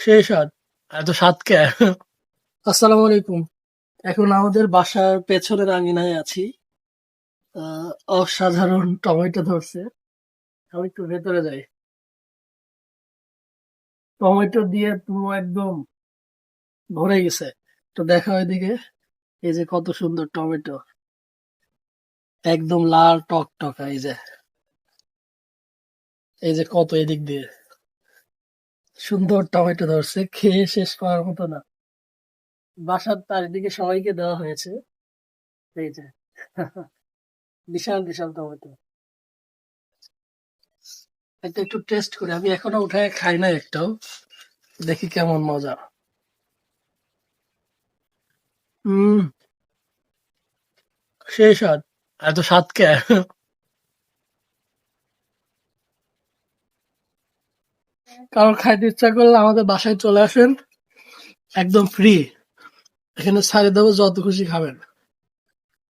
সেই স্বাদ। এত স্বাদ কে? আসসালামু আলাইকুম। এখন আমাদের বাসার পেছনের আঙিনায় আছি। আহ, অসাধারণ টমেটো ধরছে। আমি একটু ভেতরে যাই। টমেটো দিয়ে পুরো একদম ভরে গেছে। তো দেখা ওইদিকে, এই যে কত সুন্দর টমেটো, একদম লাল টক টক। এই যে কত এদিক দিয়ে সুন্দর টমেটো ধরছে, খেয়ে শেষ করার মতো না। বাসার চারিদিকে সবাইকে দেওয়া হয়েছে। এই যে বিশাল বিশাল টমেটো। এটা একটু টেস্ট করি, আমি এখনো উঠায় খাই না একটাও। দেখি কেমন মজা। হুম, সেই স্বাদ। এত স্বাদ কে? কারণ খাইতে ইচ্ছা করলে আমাদের বাসায় চলে আসেন, একদম ফ্রি। এখানে ছাড়ে দেবো, যত খুশি খাবেন।